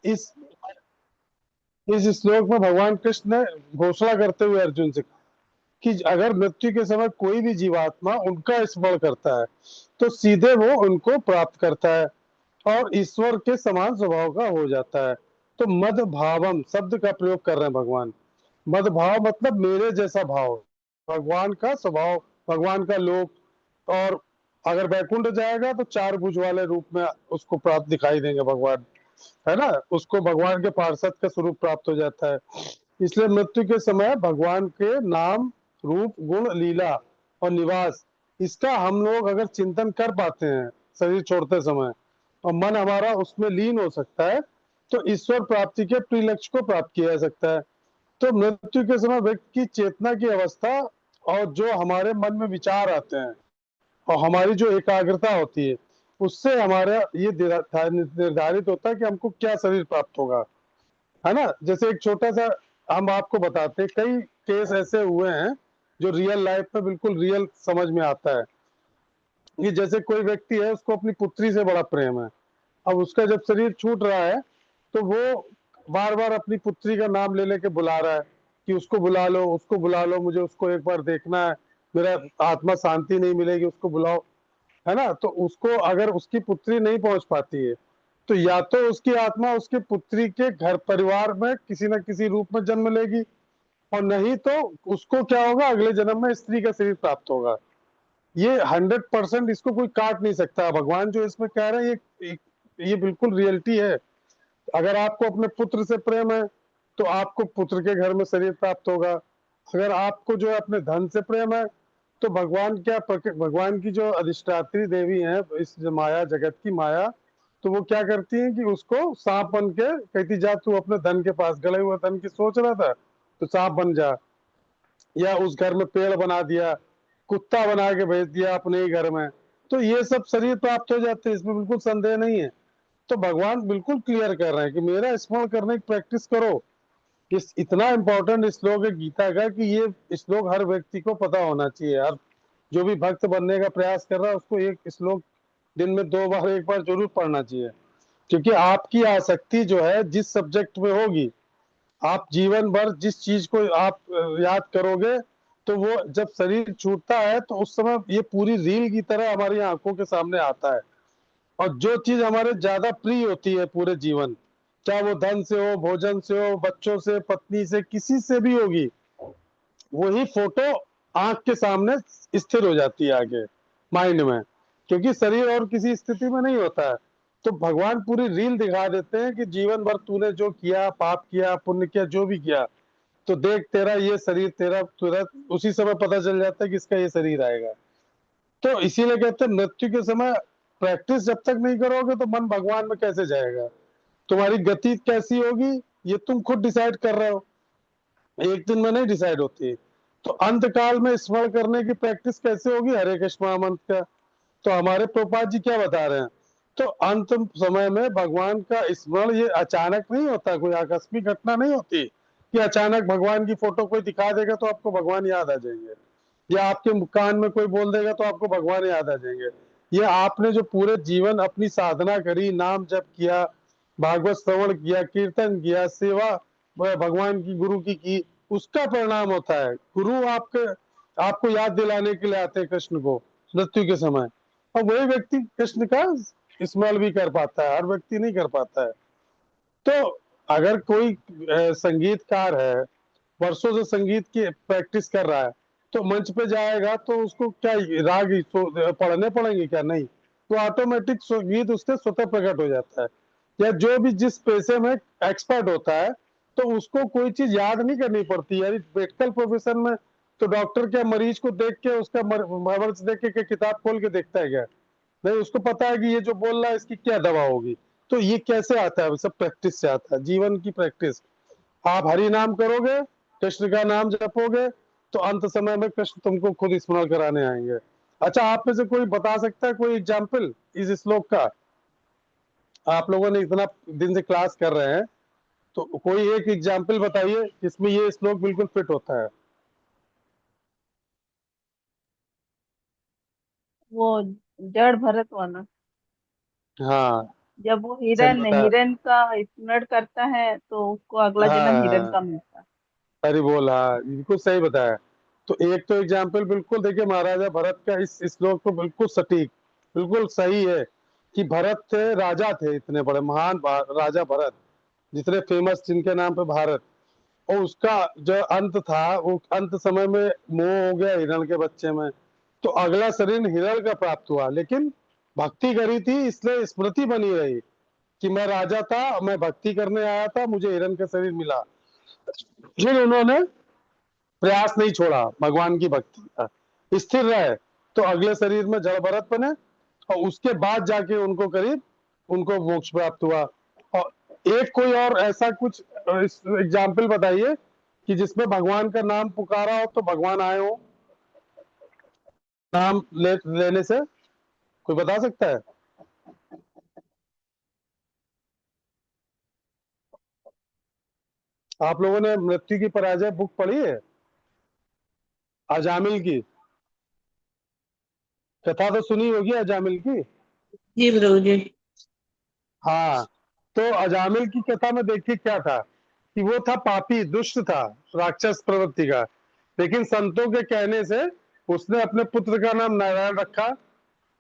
इस इस श्लोक में भगवान कृष्ण ने घोषणा करते हुए अर्जुन से कि अगर मृत्यु के समय कोई भी जीवात्मा उनका स्मरण करता है तो सीधे वो उनको प्राप्त करता है और ईश्वर के समान स्वभाव का हो जाता है। तो मद भावम शब्द का प्रयोग कर रहे हैं भगवान। मद भाव मतलब मेरे जैसा भाव, भगवान का स्वभाव, भगवान का लोक। और अगर वैकुंठ जाएगा तो चार भुज वाले रूप में उसको प्राप्त दिखाई देंगे भगवान, है ना। उसको भगवान के पार्षद का स्वरूप प्राप्त हो जाता है। इसलिए मृत्यु के समय भगवान के नाम, रूप, गुण, लीला और निवास, इसका हम लोग अगर चिंतन कर पाते हैं शरीर छोड़ते समय और मन हमारा उसमें लीन हो सकता है तो ईश्वर प्राप्ति के प्रिलक्ष्य को प्राप्त किया जा सकता है। तो मृत्यु के समय व्यक्ति की चेतना की अवस्था और जो हमारे मन में विचार आते हैं और हमारी जो एकाग्रता होती है उससे हमारा ये निर्धारित होता है कि हमको क्या शरीर प्राप्त होगा, है ना। जैसे एक छोटा सा हम आपको बताते हैं, कई केस ऐसे हुए हैं जो रियल लाइफ में बिल्कुल रियल समझ में आता है कि जैसे कोई व्यक्ति है उसको अपनी पुत्री से बड़ा प्रेम है। अब उसका जब शरीर छूट रहा है तो वो बार बार अपनी पुत्री का नाम ले लेके बुला रहा है कि उसको बुला लो, उसको बुला लो, मुझे उसको एक बार देखना है, मेरा आत्मा शांति नहीं मिलेगी, उसको बुलाओ, है ना। तो उसको अगर उसकी पुत्री नहीं पहुंच पाती है तो या तो उसकी आत्मा उसकी पुत्री के घर परिवार में किसी न किसी रूप में जन्म लेगी और नहीं तो उसको क्या होगा, अगले जन्म में स्त्री का शरीर प्राप्त होगा। ये 100% इसको कोई काट नहीं सकता। भगवान जो इसमें कह रहे हैं ये बिल्कुल रियलिटी है। अगर आपको अपने पुत्र से प्रेम है तो आपको पुत्र के घर में शरीर प्राप्त होगा। अगर आपको जो है अपने धन से प्रेम है तो भगवान भगवान की जो अधिष्ठात्री देवी है इस जो माया, जगत की माया, तो वो क्या करती है कि उसको सांप बन के कहती जा तू अपने धन के पास, गले हुए धन की सोच रहा था तो सांप बन जा। या उस घर में पेड़ बना दिया, कुत्ता बना के भेज दिया अपने ही घर में, तो ये सब शरीर प्राप्त हो जाते हैं, इसमें बिल्कुल संदेह नहीं है। तो भगवान बिल्कुल क्लियर कर रहे हैं कि मेरा स्मरण करने की प्रैक्टिस करो। इस इतना इंपॉर्टेंट श्लोक है गीता का कि ये श्लोक हर व्यक्ति को पता होना चाहिए। हर जो भी भक्त बनने का प्रयास कर रहा है उसको एक श्लोक दिन में 2 बार, एक बार जरूर पढ़ना चाहिए। क्योंकि आपकी आसक्ति जो है जिस सब्जेक्ट में होगी, आप जीवन भर जिस चीज को आप याद करोगे, तो वो जब शरीर छूटता है तो उस समय ये पूरी रील की तरह हमारी आंखों के सामने आता है। और जो चीज हमारे ज्यादा प्रिय होती है पूरे जीवन, चाहे वो धन से हो, भोजन से हो, बच्चों से, पत्नी से, किसी से भी होगी, वही फोटो आंख के सामने स्थिर हो जाती है आगे माइंड में, क्योंकि शरीर और किसी स्थिति में नहीं होता है। तो भगवान पूरी रील दिखा देते हैं कि जीवन भर तूने जो किया, पाप किया, पुण्य किया, जो भी किया, तो देख तेरा ये शरीर तेरा तुरंत उसी समय पता चल जाता है कि इसका ये शरीर आएगा। तो इसीलिए कहते हैं मृत्यु के समय प्रैक्टिस जब तक नहीं करोगे तो मन भगवान में कैसे जाएगा, तुम्हारी गति कैसी होगी ये तुम खुद डिसाइड कर रहे हो, एक दिन में नहीं डिसाइड होती। तो अंत काल में स्मरण करने की प्रैक्टिस कैसे होगी, हरे कृष्ण महामंत्र का। तो हमारे प्रभुपाद जी क्या बता रहे हैं, तो अंत समय में भगवान का स्मरण ये अचानक नहीं होता, कोई आकस्मिक घटना नहीं होती कि अचानक भगवान की फोटो कोई दिखा देगा तो आपको भगवान याद आ जाएंगे, या आपके कान में कोई बोल देगा तो आपको भगवान याद आ जाएंगे। ये आपने जो पूरे जीवन अपनी साधना करी, नाम जप किया, भागवत श्रवण किया, कीर्तन किया, सेवा भगवान की, गुरु की, उसका परिणाम होता है। गुरु आपके आपको याद दिलाने के लिए आते हैं कृष्ण को मृत्यु के समय, और वही व्यक्ति कृष्ण का स्मरण भी कर पाता है, हर व्यक्ति नहीं कर पाता है। तो अगर कोई संगीतकार है, वर्षों से संगीत की प्रैक्टिस कर रहा है, तो मंच पे जाएगा तो उसको क्या राग पढ़ने पड़ेंगे क्या, नहीं, तो ऑटोमेटिक संगीत उससे स्वतः प्रकट हो जाता है। या जो भी जिस पेशे में एक्सपर्ट होता है तो उसको कोई चीज याद नहीं करनी पड़ती। यानी मेडिकल प्रोफेशन में तो डॉक्टर क्या मरीज को देख के उसका मर्ज देख के किताब खोल के देखता है क्या, नहीं, उसको पता है कि ये जो बोल रहा है इसकी क्या दवा होगी। तो ये कैसे आता है, सब प्रैक्टिस से आता है, जीवन की प्रैक्टिस। आप हरि नाम करोगे, कृष्ण का नाम जपोगे, तो अंत समय में कृष्ण तुमको खुद स्मरण कराने आएंगे। अच्छा, आप में से कोई बता सकता है कोई एग्जाम्पल इस श्लोक का? आप लोगों ने इतना दिन से क्लास कर रहे हैं, तो कोई एक एग्जाम्पल बताइए जिसमें ये श्लोक बिल्कुल फिट होता है। वो जड़ भरत वाला। हाँ, जब वो सही हिरन बताया। हिरन का स्मरण करता है तो उसको अगला जन्म हिरन हाँ, का मिलता है। अरे बोला, बिल्कुल सही बताया। तो एक तो एग्जाम्पल बिल्कुल देखिए, महाराजा भरत का इस श्लोक तो बिल्कुल सटीक, बिल्कुल सही है कि भरत थे, राजा थे, इतने बड़े महान राजा भरत, जितने फेमस, जिनके नाम पे भारत। और उसका जो अंत था, वो अंत समय में मोह हो गया हिरण के बच्चे में, तो अगला शरीर हिरण का प्राप्त हुआ, लेकिन भक्ति करी थी, इसलिए स्मृति बनी रही कि मैं राजा था, मैं भक्ति करने आया था, मुझे हिरण का शरीर मिला। फिर उन्होंने प्रयास नहीं छोड़ा भगवान की भक्ति का, स्थिर रहे, तो अगले शरीर में जड़ भरत बने, और उसके बाद जाके उनको करीब, उनको मोक्ष प्राप्त हुआ। और एक कोई और ऐसा कुछ एग्जाम्पल बताइए कि जिसमें भगवान का नाम पुकारा हो तो भगवान आए हो, नाम लेने से, कोई बता सकता है? आप लोगों ने मृत्यु की पराजय बुक पढ़ी है, अजामिल की? कथा तो सुनी होगी अजामिल की। जी प्रभु जी। हाँ, तो अजामिल की कथा में देखिए क्या था, कि वो था पापी, दुष्ट था, राक्षस प्रवृत्ति का, लेकिन संतों के कहने से उसने अपने पुत्र का नाम नारायण रखा।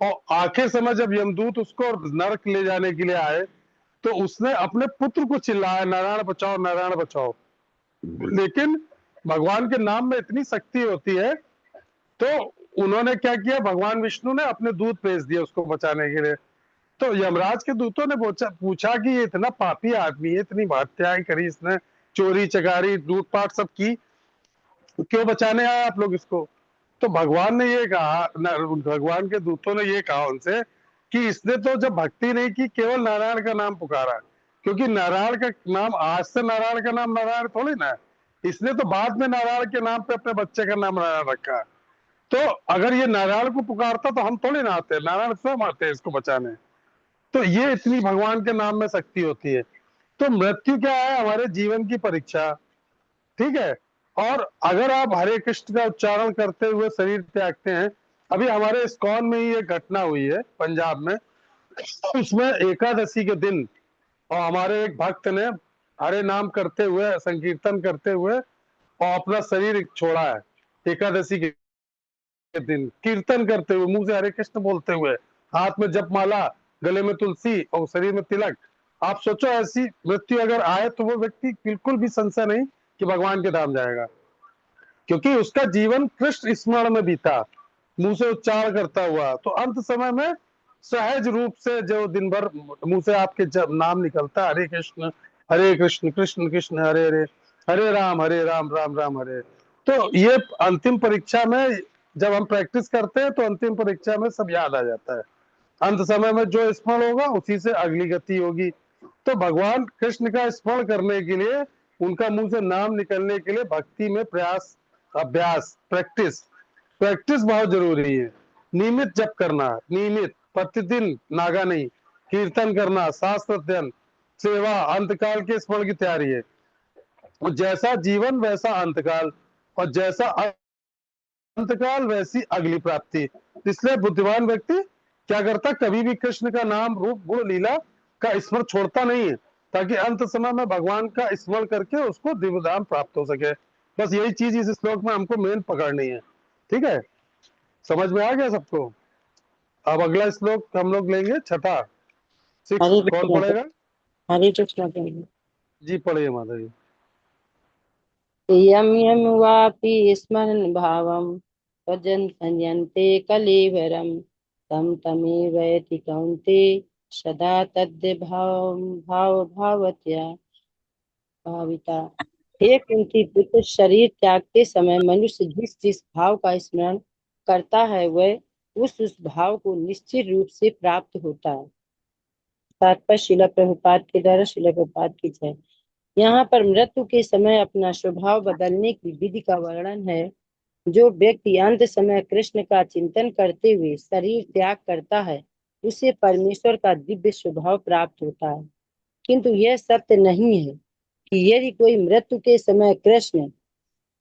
और आखिर समय जब यमदूत उसको नरक ले जाने के लिए आए, तो उसने अपने पुत्र को चिल्लाया, नारायण बचाओ, नारायण बचाओ। लेकिन भगवान के नाम में इतनी शक्ति होती है, तो उन्होंने क्या किया, भगवान विष्णु ने अपने दूत भेज दिए उसको बचाने के लिए। तो यमराज के दूतों ने पूछा कि ये इतना पापी आदमी है, इतनी हत्याएं करी इसने, चोरी चकारी लूटपाट सब की, तो क्यों बचाने आए आप लोग इसको? तो भगवान ने ये कहा, भगवान के दूतों ने ये कहा उनसे कि इसने तो जब भक्ति नहीं की, केवल नारायण का नाम पुकारा, क्योंकि नारायण का नाम, आज से नारायण का नाम नारायण थोड़ी ना है, इसने तो बाद में नारायण के नाम पे अपने बच्चे का नाम नारायण रखा। तो अगर ये नारायण को पुकारता तो हम थोड़ी ना आते, नारायण स्वयं आते हैं इसको बचाने। तो ये इतनी भगवान के नाम में शक्ति होती है। तो मृत्यु क्या है, हमारे जीवन की परीक्षा, ठीक है। और अगर आप हरे कृष्ण का उच्चारण करते हुए शरीर त्यागते हैं, अभी हमारे इस्कॉन में ही एक घटना हुई है पंजाब में, उसमें एकादशी के दिन, और हमारे एक भक्त ने हरे नाम करते हुए, संकीर्तन करते हुए, और अपना शरीर छोड़ा है एकादशी के दिन, कीर्तन करते हुए, मुंह से हरे कृष्ण बोलते हुए, हाथ में जप माला, गले में तुलसी और शरीर में तिलक। आप सोचो, ऐसी मृत्यु अगर आए तो वो व्यक्ति बिल्कुल भी संशय नहीं कि भगवान के धाम जाएगा, क्योंकि उसका जीवन कृष्ण स्मरण में बीता, मुंह से उच्चारण करता हुआ। तो अंत समय में सहज रूप से जो दिन भर मुंह से आपके जब नाम निकलता है, हरे कृष्ण कृष्ण कृष्ण हरे हरे, हरे राम राम राम हरे। तो ये अंतिम परीक्षा में जब हम प्रैक्टिस करते हैं, तो अंतिम परीक्षा में सब याद आ जाता है। अंत समय में जो स्मरण होगा उसी से अगली गति होगी। तो भगवान कृष्ण का स्मरण करने के लिए, उनका मुंह से नाम निकलने के लिए भक्ति में प्रयास, अभ्यास, प्रैक्टिस, प्रैक्टिस बहुत जरूरी है। नियमित जप करना, नियमित प्रतिदिन नागा नहीं, कीर्तन करना, शास्त्र अध्ययन, सेवा, अंतकाल के स्मरण की तैयारी है। और जैसा जीवन वैसा अंतकाल, और जैसा अंतकाल वैसी अगली प्राप्ति। इसलिए बुद्धिमान व्यक्ति क्या करता, कभी भी कृष्ण का नाम, रूप, गुण, लीला का स्मरण छोड़ता नहीं है, ताकि अंत समय में भगवान का स्मरण करके उसको दिव्य धाम प्राप्त हो सके। बस यही चीज इस श्लोक में हमको मेन पकड़नी है। ठीक है, समझ में आ गया सबको? अब अगला श्लोक हम लोग लेंगे, छठा, सिक्स, हरे कौन कृष्ण माता। पढ़ेगा? हरे कृष्ण प्रभु। जी पढ़िए माता जी। यम यम वापि स्मरन् भावं भजन् भजन्ते कलेवरं तं तमेवैति कौन्तेय सदा तद् भाव भावत्या भाविता। हे कुंती पुत्र, शरीर त्यागते समय मनुष्य जिस जिस भाव का स्मरण करता है वह उस भाव को निश्चित रूप से प्राप्त होता है। तात्पर्य शिला प्रभुपाद के द्वारा, शिला प्रभुपाद की जय। यहाँ पर मृत्यु के समय अपना स्वभाव बदलने की विधि का वर्णन है। जो व्यक्ति अंत समय कृष्ण का चिंतन करते हुए शरीर त्याग करता है उसे परमेश्वर का दिव्य स्वभाव प्राप्त होता है। किंतु यह सत्य नहीं है कि यदि कोई मृत्यु के समय कृष्ण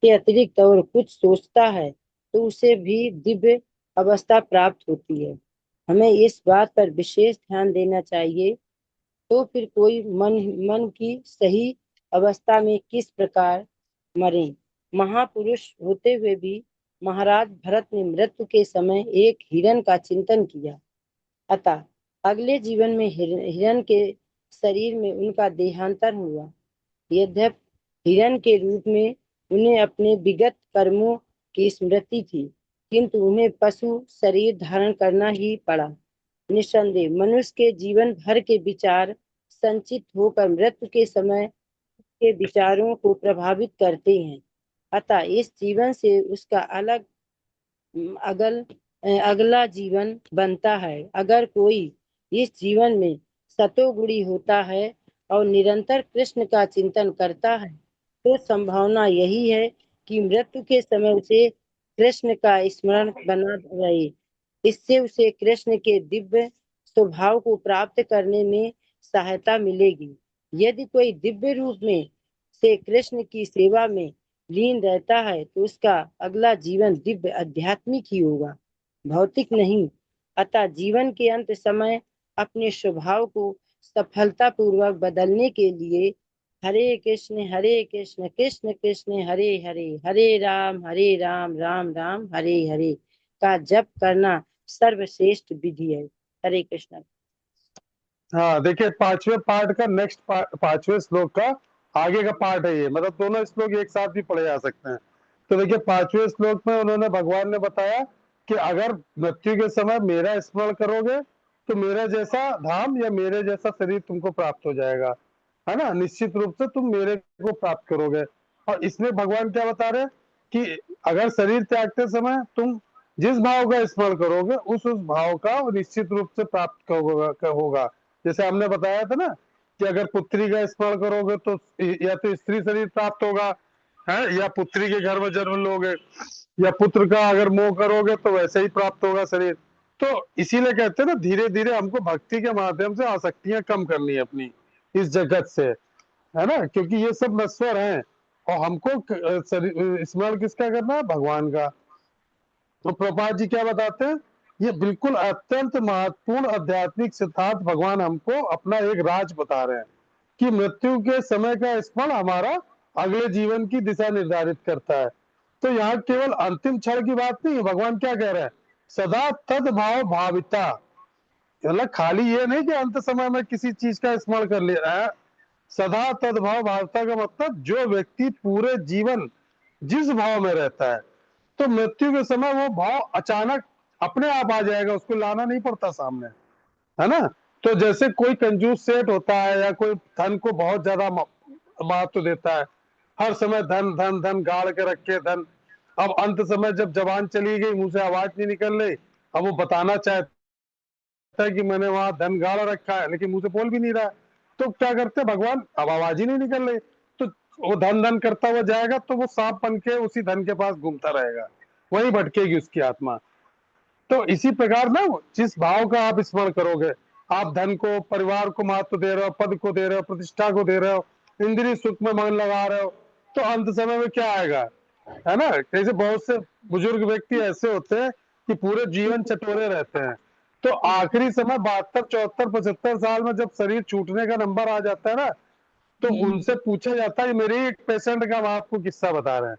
के अतिरिक्त और कुछ सोचता है तो उसे भी दिव्य अवस्था प्राप्त होती है। हमें इस बात पर विशेष ध्यान देना चाहिए तो फिर कोई मन मन की सही अवस्था में किस प्रकार मरे। महापुरुष होते हुए भी महाराज भरत ने मृत्यु के समय एक हिरण का चिंतन किया। अतः अगले जीवन में हिरण के शरीर में उनका देहांतर हुआ। यद्यपि हिरण के रूप में उन्हें अपने विगत कर्मों की स्मृति थी, किंतु उन्हें पशु शरीर धारण करना ही पड़ा। निस्संदेह मनुष्य के जीवन भर के विचार संचित होकर मृत्यु के समय के विचारों को प्रभावित करते हैं। अतः इस जीवन से उसका अगल अगला जीवन बनता है। अगर कोई इस जीवन में सतोगुणी होता है और निरंतर कृष्ण का चिंतन करता है, तो संभावना यही है कि मृत्यु के समय उसे कृष्ण का स्मरण बना रहे। इससे उसे कृष्ण के दिव्य स्वभाव को प्राप्त करने में सहायता मिलेगी। यदि कोई दिव्य रूप में से कृष्ण की सेवा में लीन रहता है, तो उसका अगला जीवन दिव्य आध्यात्मिक ही होगा, भौतिक नहीं। अतः जीवन के अंत समय अपने स्वभाव को सफलता पूर्वक बदलने के लिए हरे कृष्ण कृष्ण कृष्ण हरे हरे, हरे राम राम राम हरे हरे का जप करना सर्वश्रेष्ठ विधि है। हरे कृष्ण। हाँ देखिए, पांचवें पार्ट का नेक्स्ट पांचवें श्लोक का आगे का पार्ट है ये, मतलब दोनों श्लोक एक साथ भी पढ़े जा सकते हैं। तो देखिए, पांचवें श्लोक में उन्होंने भगवान ने बताया कि अगर मृत्यु के समय मेरा स्मरण करोगे तो मेरा जैसा धाम या मेरे जैसा शरीर तुमको प्राप्त हो जाएगा, है ना, निश्चित रूप से तुम मेरे को प्राप्त करोगे। और इसमें भगवान क्या बता रहे हैं कि अगर शरीर त्यागते समय तुम जिस भाव का स्मरण करोगे उस भाव का निश्चित रूप से प्राप्त होगा। जैसे हमने बताया था ना कि अगर पुत्री का स्मरण करोगे तो या तो स्त्री शरीर प्राप्त होगा, है, या पुत्री के घर में जन्म लोगे, या पुत्र का अगर मोह करोगे तो वैसे ही प्राप्त होगा शरीर। तो इसीलिए कहते हैं ना, धीरे धीरे हमको भक्ति के माध्यम से आसक्तियां कम करनी है अपनी इस जगत से, है ना, क्योंकि ये सब नश्वर हैं। और हमको स्मरण किसका करना है? भगवान का। तो प्रभुपाद जी क्या बताते हैं, ये बिल्कुल अत्यंत महत्वपूर्ण आध्यात्मिक सिद्धांत भगवान हमको अपना एक राज बता रहे हैं कि मृत्यु के समय का स्मरण हमारा अगले जीवन की दिशा निर्धारित करता है। तो यहाँ केवल अंतिम क्षण की बात नहीं है, भगवान क्या कह रहे हैं, सदा तद भाव भाविता, मतलब खाली ये नहीं कि अंत समय में किसी चीज का स्मरण कर ले रहा है। सदा तदभाव भावता का मतलब जो व्यक्ति पूरे जीवन जिस भाव में रहता है, तो मृत्यु के समय वो भाव अचानक अपने आप आ जाएगा, उसको लाना नहीं पड़ता सामने, है ना। तो जैसे कोई कंजूस सेठ होता है या कोई धन को बहुत ज्यादा महत्व देता है, हर समय धन धन धन गाड़ के रखे धन, अब अंत समय जब जवान चली गई, मुंह से आवाज नहीं निकल रही, अब वो बताना चाहता है कि मैंने वहां धन गाड़ रखा है, लेकिन मुंह से बोल भी नहीं रहा है। तो क्या करते हैं भगवान, अब आवाज ही नहीं निकल रही, तो वो धन धन करता हुआ जाएगा, तो वो सांप बन के उसी धन के पास घूमता रहेगा, वही भटकेगी उसकी आत्मा। तो इसी प्रकार ना, जिस भाव का आप स्मरण करोगे, आप धन को, परिवार को महत्व दे रहे हो, पद को दे रहे हो, प्रतिष्ठा को दे रहे हो, इंद्रिय सुख में मन लगा रहे हो, तो अंत समय में क्या आएगा, है ना। जैसे बहुत से बुजुर्ग व्यक्ति ऐसे होते हैं कि पूरे जीवन चटोरे रहते हैं, तो आखिरी समय 72 74 75 साल में जब शरीर छूटने का नंबर आ जाता है ना, तो उनसे पूछा जाता है, मेरे एक पेशेंट का हम आपको किस्सा बता रहे हैं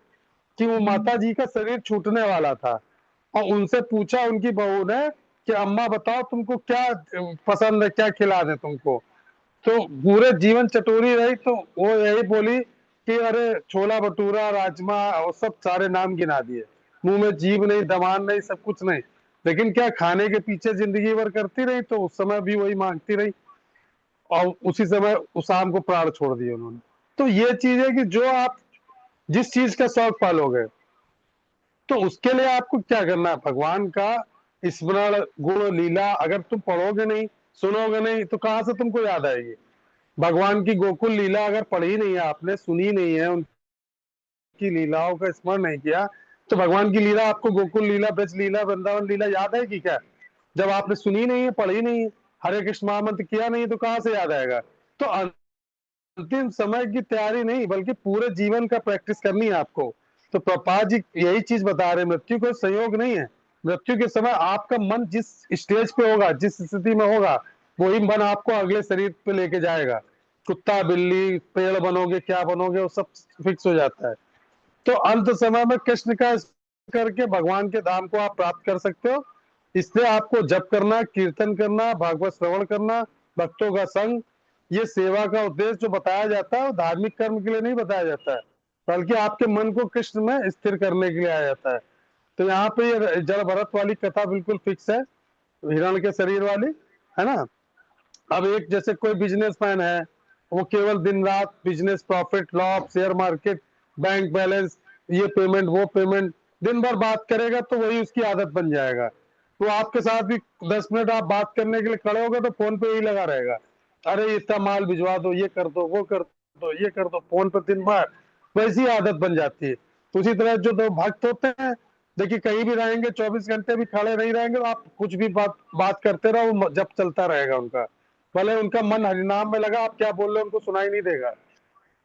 कि वो माता जी का शरीर छूटने वाला था, और उनसे पूछा उनकी बहू ने कि अम्मा बताओ तुमको क्या पसंद है, क्या खिला दे तुमको। तो पूरे जीवन चटोरी रही, तो वो यही बोली कि अरे छोला भटूरा राजमा और सब सारे नाम गिना दिए, मुंह में जीभ नहीं, दमान नहीं, सब कुछ नहीं, लेकिन क्या खाने के पीछे जिंदगी भर करती रही, तो उस समय भी वही मांगती रही, और उसी समय उस शाम को प्राण छोड़ दिए उन्होंने। तो ये चीज है कि जो आप जिस चीज का शौक पालोगे, तो उसके लिए आपको क्या करना है, भगवान का स्मरण गुण लीला अगर तुम पढ़ोगे नहीं, सुनोगे नहीं, तो कहां से तुमको याद आएगी। भगवान की गोकुल लीला अगर पढ़ी नहीं है आपने, सुनी नहीं है, उनकी लीलाओं का स्मरण नहीं किया, तो भगवान की लीला आपको, गोकुल लीला, ब्रज लीला, वृंदावन लीला याद आएगी क्या, जब आपने सुनी नहीं है, पढ़ी नहीं है, हरे कृष्ण महामंत्र किया नहीं, तो कहां से याद आएगा। तो अंतिम समय की तैयारी नहीं, बल्कि पूरे जीवन का प्रैक्टिस करनी है आपको। तो प्रपात जी यही चीज बता रहे हैं, मृत्यु कोई संयोग नहीं है। मृत्यु के समय आपका मन जिस स्टेज पे होगा, जिस स्थिति में होगा, वही मन आपको अगले शरीर पे लेके जाएगा। कुत्ता बिल्ली पेड़ बनोगे क्या बनोगे वो सब फिक्स हो जाता है। तो अंत समय में कृष्ण का करके भगवान के धाम को आप प्राप्त कर सकते हो। इसलिए आपको जप करना, कीर्तन करना, भागवत श्रवण करना, भक्तों का संग, ये सेवा का उद्देश्य जो बताया जाता है वो धार्मिक कर्म के लिए नहीं बताया जाता है, बल्कि आपके मन को कृष्ण में स्थिर करने के लिए आया जाता है। तो यहाँ पे ये जड़ भरत वाली कथा बिल्कुल फिक्स है, हिरण के शरीर वाली, है ना। अब एक जैसे कोई बिजनेसमैन है, वो केवल दिन रात business, profit loss, share market, bank balance, ये पेमेंट वो पेमेंट, दिन भर बात करेगा तो वही उसकी आदत बन जाएगा। तो आपके साथ भी 10 मिनट आप बात करने के लिए खड़े होगे तो फोन पे ही लगा रहेगा, अरे इतना माल भिजवा दो, ये कर दो, वो कर दो, ये कर दो, फोन पे दिन भर। वैसी आदत बन जाती है। उसी तरह जो दो भक्त होते हैं, देखिए कहीं भी रहेंगे 24 घंटे भी खड़े नहीं रहेंगे तो आप कुछ भी बात बात करते रहो, वो जब चलता रहेगा उनका। भले उनका मन हरिनाम में लगा, आप क्या बोल रहे हो उनको सुनाई नहीं देगा,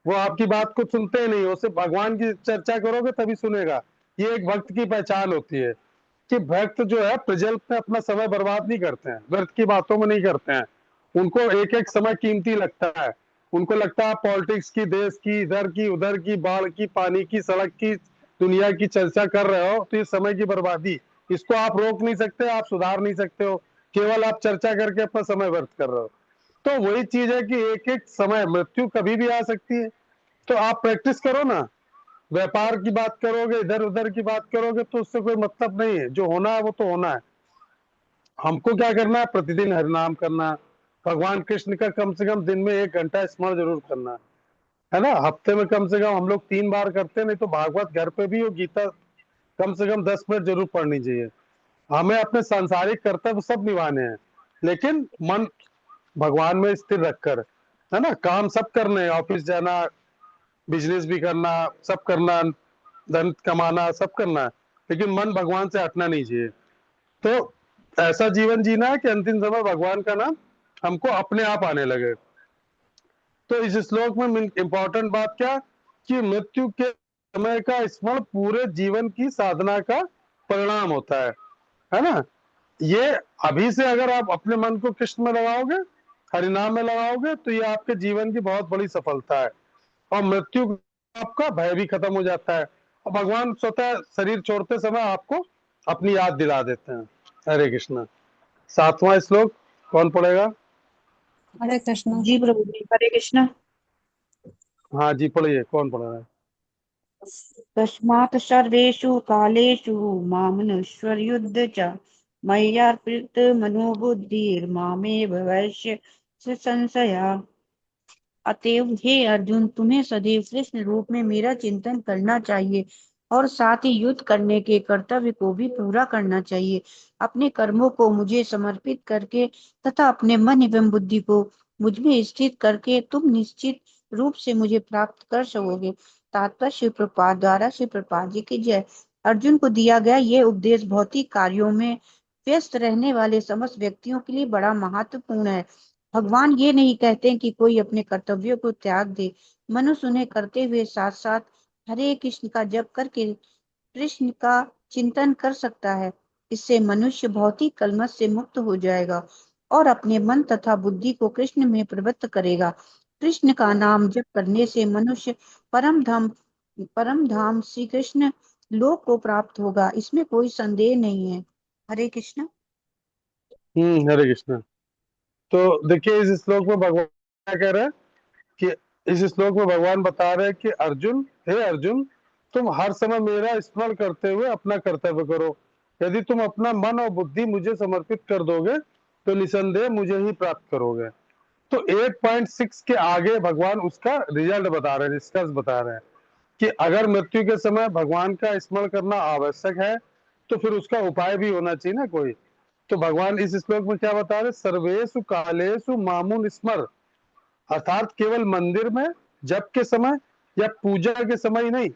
वो आपकी बात को सुनते ही नहीं, उससे भगवान की चर्चा करोगे तभी सुनेगा। ये एक भक्त की पहचान होती है कि भक्त जो है प्रजल्प में अपना समय बर्बाद नहीं करते हैं, व्यर्थ की बातों में नहीं करते हैं। उनको एक एक समय कीमती लगता है। उनको लगता है पॉलिटिक्स की, देश की, इधर की उधर की, बाढ़ की, पानी की, सड़क की, दुनिया की चर्चा कर रहे हो तो ये समय की बर्बादी, इसको आप रोक नहीं सकते, आप सुधार नहीं सकते हो, केवल आप चर्चा करके अपना समय व्यर्थ कर रहे हो। तो वही चीज है कि एक एक समय, मृत्यु कभी भी आ सकती है। तो आप प्रैक्टिस करो ना, व्यापार की बात करोगे, इधर उधर की बात करोगे तो उससे कोई मतलब नहीं है। जो होना है वो तो होना है। हमको क्या करना है, प्रतिदिन हरिनाम करना, भगवान कृष्ण का कम से कम दिन में 1 घंटा स्मरण जरूर करना, है ना। हफ्ते में कम से कम हम लोग 3 बार करते हैं, नहीं तो भागवत घर पे भी, और गीता कम से कम 10 मिनट जरूर पढ़नी चाहिए। हमें अपने सांसारिक कर्तव्य सब निभाने हैं, लेकिन मन भगवान में स्थिर रखकर, है ना। काम सब करने हैं, ऑफिस जाना, बिजनेस भी करना, सब करना, धन कमाना, सब करना है, लेकिन मन भगवान से हटना नहीं चाहिए। तो ऐसा जीवन जीना है कि अंतिम समय भगवान का नाम हमको अपने आप आने लगे। तो इस श्लोक में इंपॉर्टेंट बात क्या, कि मृत्यु के समय का स्मरण पूरे जीवन की साधना का परिणाम होता है ना। ये अभी से अगर आप अपने मन को कृष्ण में लगाओगे, हरिनाम में लगाओगे, तो ये आपके जीवन की बहुत बड़ी सफलता है। और मृत्यु आपका भय भी खत्म हो जाता है, और भगवान स्वतः शरीर छोड़ते समय आपको अपनी याद दिला देते हैं। हरे कृष्ण। 7वां श्लोक कौन पढ़ेगा? हरे कृष्ण। जी प्रभु जी, हरे कृष्ण। हाँ जी, पढ़िए, कौन पढ़ रहा है? तस्मात् सर्वेषु कालेषु मामनुष्ययुध्य च मय्यार्पित मनोबुद्धिर्मामेव वैश्य संशया। अतएव हे अर्जुन, तुम्हें सदैव कृष्ण रूप में मेरा चिंतन करना चाहिए और साथ ही युद्ध करने के कर्तव्य को भी पूरा करना चाहिए। अपने कर्मों को मुझे समर्पित करके तथा अपने मन एवं बुद्धि को मुझ में स्थित करके तुम निश्चित रूप से मुझे प्राप्त कर सकोगे। तात्पर्य शिव प्रपाद द्वारा। शिव प्रपाद जी की जय। अर्जुन को दिया गया ये उपदेश भौतिक कार्यों में व्यस्त रहने वाले समस्त व्यक्तियों के लिए बड़ा महत्वपूर्ण है। भगवान ये नहीं कहते कि कोई अपने कर्तव्यों को त्याग दे। मनुष्य उन्हें करते हुए साथ साथ हरे कृष्ण का जप करके कृष्ण का चिंतन कर सकता है। इससे मनुष्य भौतिक कलमश से मुक्त हो जाएगा और अपने मन तथा बुद्धि को कृष्ण में प्रवृत्त करेगा। कृष्ण का नाम जप करने से मनुष्य परम धाम श्री कृष्ण लोक को प्राप्त होगा, इसमें कोई संदेह नहीं है। हरे कृष्ण। हरे कृष्ण। तो देखिए इस श्लोक में भगवान क्या कह रहे हैं, कि इस श्लोक में भगवान बता रहे हैं कि अर्जुन, हे अर्जुन, तुम हर समय मेरा स्मरण करते हुए अपना कर्तव्य करो। यदि तुम अपना मन और बुद्धि मुझे समर्पित कर दोगे तो निसंदेह मुझे ही प्राप्त करोगे। तो 8.6 के आगे भगवान उसका रिजल्ट बता रहे हैं, निष्कर्ष बता रहे हैं कि अगर मृत्यु के समय भगवान का स्मरण करना आवश्यक है तो फिर उसका उपाय भी होना चाहिए ना कोई। तो भगवान इस श्लोक में क्या बता रहे, सर्वेषु कालेषु मामुन स्मर, अर्थात केवल मंदिर में जप के समय या पूजा के समय ही नहीं,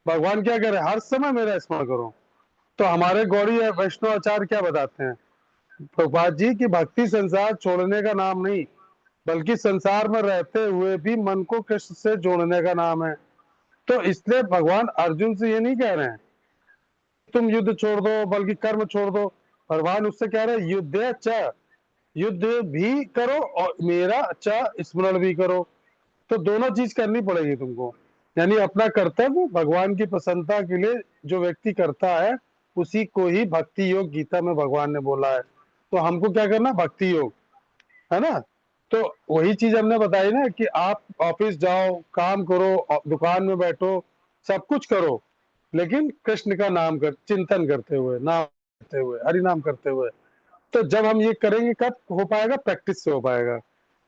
भगवान क्या कह रहे हैं, हर समय मेरा स्मरण करो। तो हमारे गौड़ी वैष्णव आचार्य क्या बताते हैं प्रभुपाद जी, की भक्ति संसार छोड़ने का नाम नहीं, बल्कि संसार में रहते हुए भी मन को कृष्ण से जोड़ने का नाम है। तो इसलिए भगवान अर्जुन से ये नहीं कह रहे हैं तुम युद्ध छोड़ दो, बल्कि कर्म छोड़ दो। भगवान उससे कह रहे हैं युद्ध च, युद्ध भी करो और मेरा अच्छा स्मरण भी करो। तो दोनों चीज करनी पड़ेगी तुमको। यानी अपना कर्तव्य भगवान की प्रसन्नता के लिए जो व्यक्ति करता है, उसी को ही भक्ति योग गीता में भगवान ने बोला है। तो हमको क्या करना, भक्ति योग, है ना। तो वही चीज हमने बताई ना कि आप ऑफिस जाओ, काम करो, दुकान में बैठो, सब कुछ करो, लेकिन कृष्ण का नाम कर, चिंतन करते हुए, नाम करते हुए, हरि नाम करते हुए। तो जब हम ये करेंगे कब हो पाएगा, प्रैक्टिस से हो पाएगा,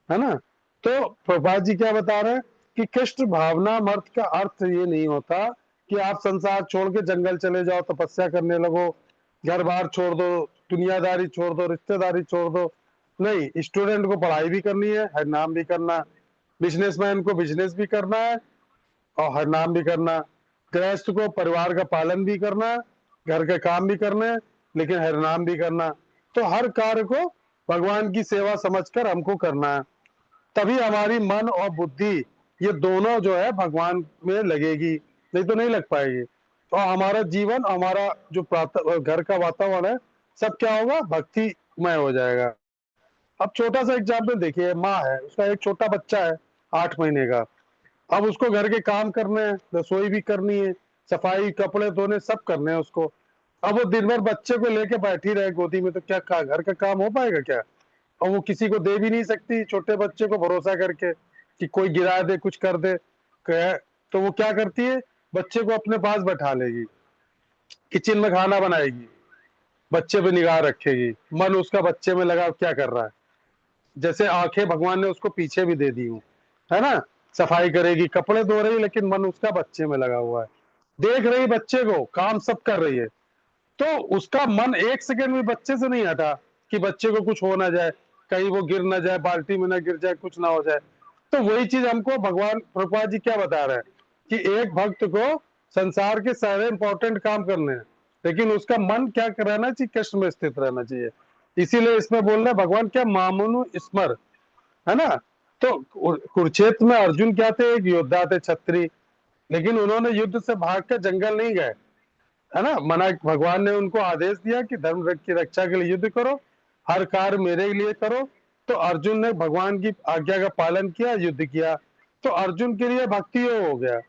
है ना। तो प्रभुपाद जी क्या बता रहे हैं कि कृष्ण भावना मर्थ का अर्थ ये नहीं होता कि आप संसार छोड़ के जंगल चले जाओ, तपस्या करने लगो, घर बार छोड़ दो, दुनियादारी छोड़ दो, रिश्तेदारी छोड़ दो। नहीं, स्टूडेंट को पढ़ाई भी करनी है, हर नाम भी करना है। बिजनेसमैन को बिजनेस भी करना है और हर नाम भी करना। गृहस्थ को परिवार का पालन भी करना है, घर के काम भी करने हैं, लेकिन हर नाम भी करना। तो हर कार्य को भगवान की सेवा समझकर हमको करना है। तभी हमारी मन और बुद्धि, ये दोनों जो है भगवान में लगेगी, नहीं तो नहीं लग पाएगी। तो हमारा जीवन, हमारा जो घर का वातावरण है, सब क्या होगा, भक्तिमय हो जाएगा। अब छोटा सा एग्जाम्पल देखिए, माँ है, उसका एक छोटा बच्चा है 8 महीने का। अब उसको घर के काम करने हैं, रसोई भी करनी है, सफाई, कपड़े धोने, सब करने हैं उसको। अब वो दिन भर बच्चे को लेके बैठी रहे गोदी में, तो क्या घर का काम हो पाएगा क्या। और वो किसी को दे भी नहीं सकती, छोटे बच्चे को भरोसा करके कि कोई गिरा दे, कुछ कर दे। तो वो क्या करती है, बच्चे को अपने पास बैठा लेगी, किचन में खाना बनाएगी, बच्चे पे निगाह रखेगी, मन उसका बच्चे में लगा क्या कर रहा है। जैसे आंखें भगवान ने उसको पीछे भी दे दी हूँ, है ना। सफाई करेगी, कपड़े धो रही, लेकिन मन उसका बच्चे में लगा हुआ है, देख रही बच्चे को, काम सब कर रही है। तो उसका मन एक सेकंड भी बच्चे से नहीं हटा कि बच्चे को कुछ हो ना जाए, कहीं वो गिर ना जाए, बाल्टी में ना गिर जाए, कुछ ना हो जाए। तो वही चीज हमको भगवान प्रभुपाद जी क्या बता रहे हैं कि एक भक्त को संसार के सारे इंपॉर्टेंट काम करने हैं, लेकिन उसका मन क्या रहना चाहिए, कृष्ण में स्थित रहना चाहिए। इसीलिए इसमें बोल रहे हैं भगवान क्या, मामनु स्मर, है ना। तो कुरुक्षेत्र में अर्जुन क्या थे, एक योद्धा थे, छत्री। लेकिन उन्होंने युद्ध से भाग कर जंगल नहीं गए, है ना। मना, भगवान ने उनको आदेश दिया कि धर्म की रक्षा के लिए युद्ध करो, हर कार्य मेरे लिए करो। तो अर्जुन ने भगवान की आज्ञा का पालन किया, युद्ध किया। तो अर्जुन के लिए भक्ति योग हो गया,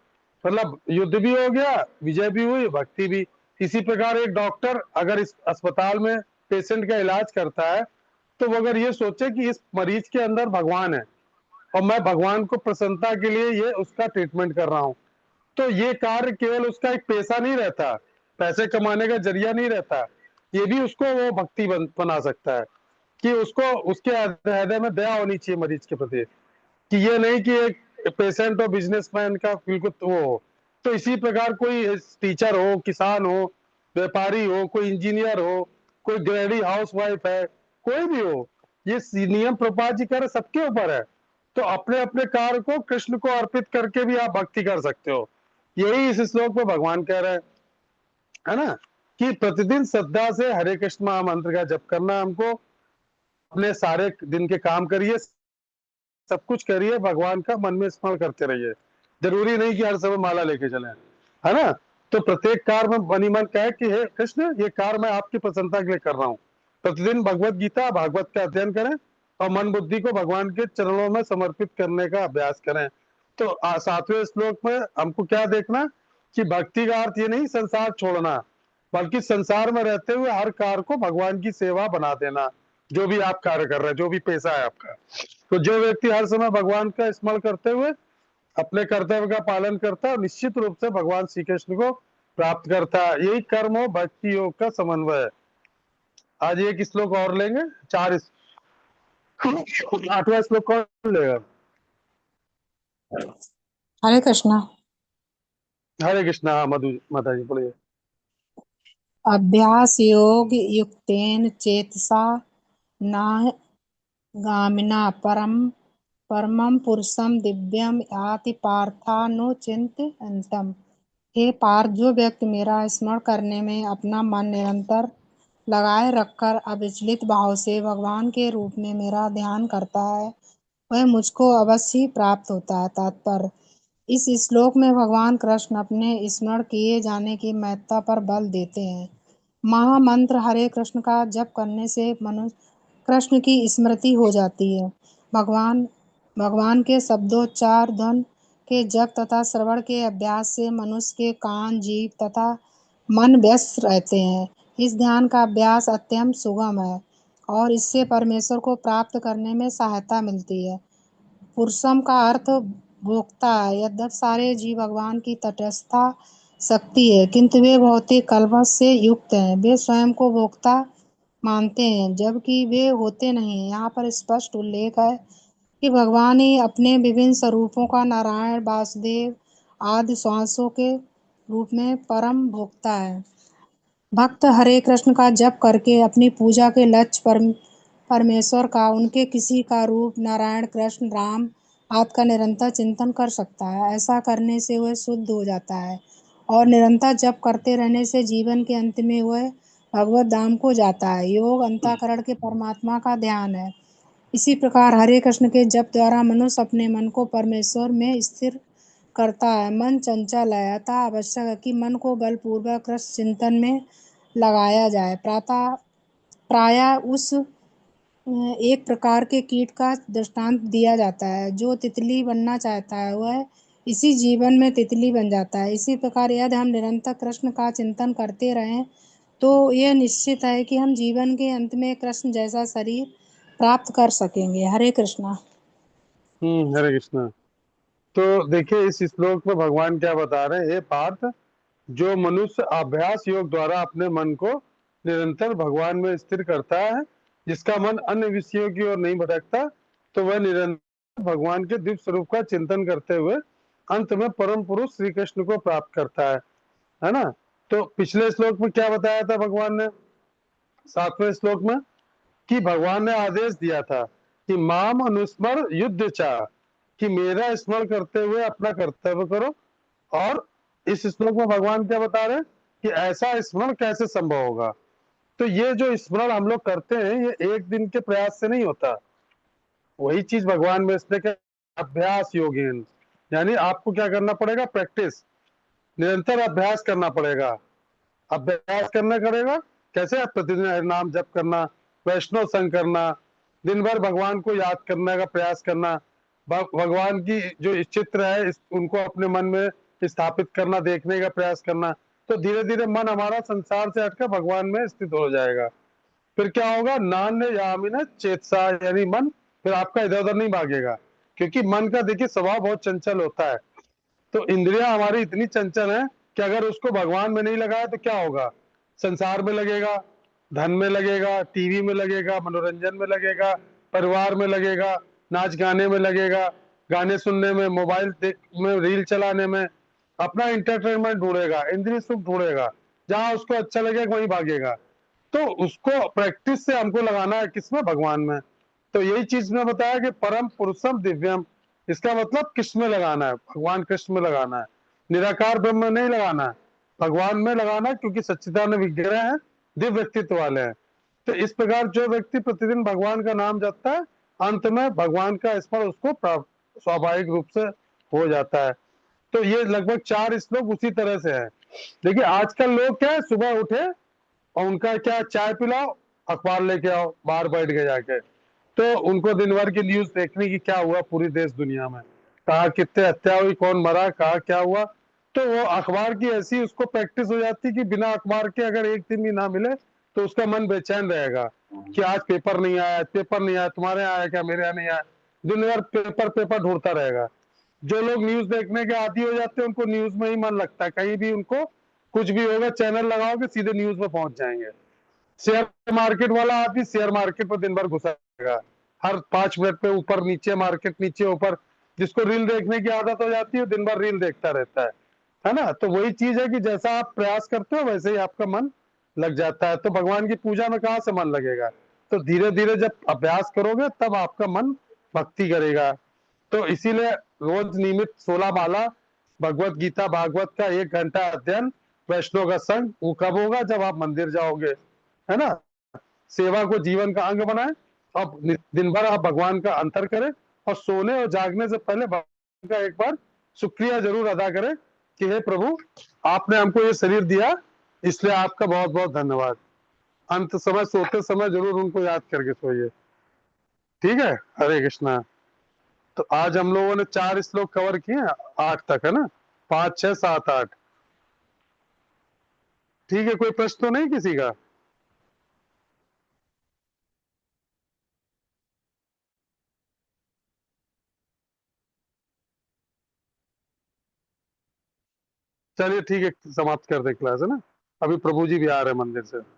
मतलब युद्ध भी हो गया, विजय भी हुई, भक्ति भी। इसी प्रकार एक डॉक्टर अगर इस अस्पताल में पेशेंट का इलाज करता है, तो वो अगर ये सोचे कि इस मरीज के अंदर भगवान है और मैं भगवान को प्रसन्नता के लिए ये उसका ट्रीटमेंट कर रहा हूँ, तो ये कार्य केवल उसका एक पेशा नहीं रहता, पैसे कमाने का जरिया नहीं रहता, ये भी उसको वो भक्ति बना सकता है। कि उसको उसके हृदय में दया होनी चाहिए मरीज के प्रति, कि ये नहीं कि एक पेशेंट और बिजनेसमैन का बिल्कुल वो हो। तो इसी प्रकार कोई टीचर हो, किसान हो, व्यापारी हो, कोई इंजीनियर हो, कोई गृहिणी हाउस वाइफ है, कोई भी हो, ये नियम प्रभुपाद जी कह रहे सबके ऊपर है। तो अपने अपने कार्य को कृष्ण को अर्पित करके भी आप भक्ति कर सकते हो। यही इस श्लोक में भगवान कह रहे हैं, है ना, कि प्रतिदिन श्रद्धा से हरे कृष्ण महामंत्र का जप करना हमको, अपने सारे दिन के काम करिए, सब कुछ करिए, भगवान का मन में स्मरण करते रहिए। जरूरी नहीं कि हर समय माला लेके चले, है ना। तो प्रत्येक कार्य में मनी मन कहे कि हे कृष्ण, ये कार्य मैं आपकी प्रसन्नता के लिए कर रहा हूँ। प्रतिदिन भगवत गीता, भागवत का अध्ययन करें और मन बुद्धि को भगवान के चरणों में समर्पित करने का अभ्यास करें। तो 7वें श्लोक में हमको क्या देखना कि भक्ति का अर्थ ये नहीं संसार छोड़ना, बल्कि संसार में रहते हुए हर कार्य को भगवान की सेवा बना देना। जो भी आप कार्य कर रहे हैं, जो भी पेशा है आपका, तो जो व्यक्ति हर समय भगवान का स्मरण करते हुए अपने कर्तव्य का पालन करता है, निश्चित रूप से भगवान श्री कृष्ण को प्राप्त करता है। यही कर्म और भक्ति योग का समन्वय है। आज एक श्लोक और लेंगे, 8वां श्लोक कौन लेगा। हरे कृष्णा। हरे कृष्णा, मधु माता जी बोलिए। अभ्यास योग युक्तेन चेतसा न गामिना परमं पुरुषम दिव्यम याति पार्थानुचिंतयन्तम्। हे पार्थ, जो व्यक्ति मेरा स्मरण करने में अपना मन निरंतर लगाए रखकर अविचलित भाव से भगवान के रूप में मेरा ध्यान करता है, वह मुझको अवश्य ही प्राप्त होता है। तात्पर्य: इस श्लोक में भगवान कृष्ण अपने स्मरण किए जाने की महत्ता पर बल देते हैं। महामंत्र हरे कृष्ण का जप करने से मनुष्य कृष्ण की स्मृति हो जाती है। भगवान भगवान के शब्दोच्चार ध्वन के जप तथा श्रवण के अभ्यास से मनुष्य के कान, जीभ तथा मन व्यस्त रहते हैं। इस ध्यान का अभ्यास अत्यंत सुगम है और इससे परमेश्वर को प्राप्त करने में सहायता मिलती है। पुरुषम का अर्थ भोक्ता है। यद्यपि सारे जीव भगवान की तटस्था शक्ति है, किंतु वे भौतिक कल्पना से युक्त हैं। वे स्वयं को भोक्ता मानते हैं, जबकि वे होते नहीं हैं। यहाँ पर स्पष्ट उल्लेख है कि भगवान ही अपने विभिन्न स्वरूपों का नारायण, वासुदेव आदि श्वासों के रूप में परम भोक्ता है। भक्त हरे कृष्ण का जप करके अपनी पूजा के लक्ष्य परमेश्वर का, उनके किसी का रूप, नारायण, कृष्ण, राम आदि का निरंतर चिंतन कर सकता है। ऐसा करने से वह शुद्ध हो जाता है और निरंतर जप करते रहने से जीवन के अंत में वह भगवत धाम को जाता है। योग अंतःकरण के परमात्मा का ध्यान है। इसी प्रकार हरे कृष्ण के जप द्वारा मनुष्य अपने मन को परमेश्वर में स्थिर करता है। मन चंचल है, अतः आवश्यक है कि मन को बलपूर्वक कृष्ण चिंतन में लगाया जाए। प्रायः उस एक प्रकार के कीट का दृष्टांत दिया जाता है जो तितली बनना चाहता है, वह इसी जीवन में तितली बन जाता है। इसी प्रकार यदि हम निरंतर कृष्ण का चिंतन करते रहें तो यह निश्चित है कि हम जीवन के अंत में कृष्ण जैसा शरीर प्राप्त कर सकेंगे। हरे कृष्णा। हरे कृष्णा। तो देखिए इस श्लोक में भगवान क्या बता रहे हैं, हे पार्थ, जो मनुष्य अभ्यास योग द्वारा अपने मन को निरंतर भगवान में स्थिर करता है, जिसका मन अन्य विषयों की ओर नहीं भटकता, तो वह निरंतर भगवान के दिव्य स्वरूप का चिंतन करते हुए अंत में परम पुरुष श्री कृष्ण को प्राप्त करता है ना। तो पिछले श्लोक में क्या बताया था भगवान ने, 7वें श्लोक में, कि भगवान ने आदेश दिया था कि माम अनुस्मर युद्ध चाह, कि मेरा स्मरण करते हुए अपना कर्तव्य करो। और इस श्लोक में भगवान क्या बता रहे हैं कि ऐसा स्मरण कैसे संभव होगा। तो ये जो स्मरण हम लोग करते हैं ये एक दिन के प्रयास से नहीं होता। वही चीज भगवान में इसने क्या, अभ्यास योगेन, यानी आपको क्या करना पड़ेगा, प्रैक्टिस, निरंतर अभ्यास करना पड़ेगा। अभ्यास करना करेगा कैसे, आप प्रतिदिन हरि नाम जप करना, वैष्णव संग करना, दिन भर भगवान को याद करने का प्रयास करना, भगवान की जो चित्र है उनको अपने मन में स्थापित करना, देखने का प्रयास करना। तो धीरे धीरे मन हमारा संसार से हटकर भगवान में स्थित हो जाएगा। फिर क्या होगा, नान्य यामिन चेतसा, यानी मन फिर आपका इधर उधर नहीं भागेगा, क्योंकि मन का देखिए स्वभाव बहुत चंचल होता है। तो इंद्रियां हमारी इतनी चंचल हैं कि अगर उसको भगवान में नहीं लगाया तो क्या होगा, संसार में लगेगा, धन में लगेगा, टीवी में लगेगा, मनोरंजन में लगेगा, परिवार में लगेगा, नाच गाने में लगेगा, गाने सुनने में, मोबाइल में, रील चलाने में, अपना इंटरटेनमेंट ढूंढेगा, इंद्रिय सुख ढूंढेगा, जहां उसको अच्छा लगेगा वहीं भागेगा। तो उसको प्रैक्टिस से हमको लगाना है किसमें, भगवान में। तो यही चीज में बताया कि परम पुरुषम दिव्यम, इसका मतलब किस में लगाना है, भगवान कृष्ण में लगाना है, निराकार ब्रह्म में नहीं लगाना है, भगवान में लगाना है, क्योंकि सच्चिदानंद विग्रह है, दिव्य व्यक्तित्व वाले हैं। तो इस प्रकार जो व्यक्ति प्रतिदिन भगवान का नाम जपता है, अंत में भगवान का स्मरण उसको प्राप्त स्वाभाविक रूप से हो जाता है। तो ये लगभग 4 श्लोक उसी तरह से है। देखिए आजकल लोग क्या है, सुबह उठे और उनका क्या, चाय पिलाओ, अखबार लेके आओ, बाहर बैठ गए जाके, तो उनको दिन भर की न्यूज देखने की क्या हुआ पूरी देश दुनिया में, कहा कितने हत्या हुई, कौन मरा, कहा क्या हुआ। तो वो अखबार की ऐसी उसको प्रैक्टिस हो जाती कि बिना अखबार के अगर एक दिन भी ना मिले तो उसका मन बेचैन रहेगा कि आज पेपर नहीं आया, पेपर नहीं आया, तुम्हारे यहाँ आया क्या, मेरे यहाँ नहीं आया, दिन भर पेपर पेपर ढूंढता रहेगा। जो लोग न्यूज देखने के आदी हो जाते हैं उनको न्यूज में ही मन लगता है, कहीं भी उनको कुछ भी होगा चैनल लगाओगे सीधे न्यूज में पहुंच जाएंगे। शेयर मार्केट वाला आदमी शेयर मार्केट पर दिन भर घुसा रहेगा, हर 5 मिनट पे ऊपर नीचे मार्केट, नीचे ऊपर। जिसको रील देखने की आदत हो जाती है दिन भर रील देखता रहता है ना। तो वही चीज है कि जैसा आप प्रयास करते हो वैसे ही आपका मन लग जाता है। तो भगवान की पूजा में कहाँ से मन लगेगा, तो धीरे धीरे जब अभ्यास करोगे तब आपका मन भक्ति करेगा। तो इसीलिए रोज नियमित 16 माला, भगवत गीता भागवत का 1 घंटा अध्ययन, वैष्णव का संग, वो कब होगा, जब आप मंदिर जाओगे, है ना। सेवा को जीवन का अंग बनाए और दिन भर आप भगवान का अंतर करें, और सोने और जागने से पहले भगवान का एक बार शुक्रिया जरूर अदा करें कि हे प्रभु, आपने हमको ये शरीर दिया, इसलिए आपका बहुत बहुत धन्यवाद। अंत समय सोते समय जरूर उनको याद करके सोइए। ठीक है। हरे कृष्णा। तो आज हम लोगों ने 4 श्लोक कवर किए हैं, 8 तक है ना, 5 6 7 8। ठीक है, कोई प्रश्न तो नहीं किसी का? चलिए ठीक है, समाप्त कर दे क्लास है ना, अभी प्रभु जी भी आ रहे हैं मंदिर से।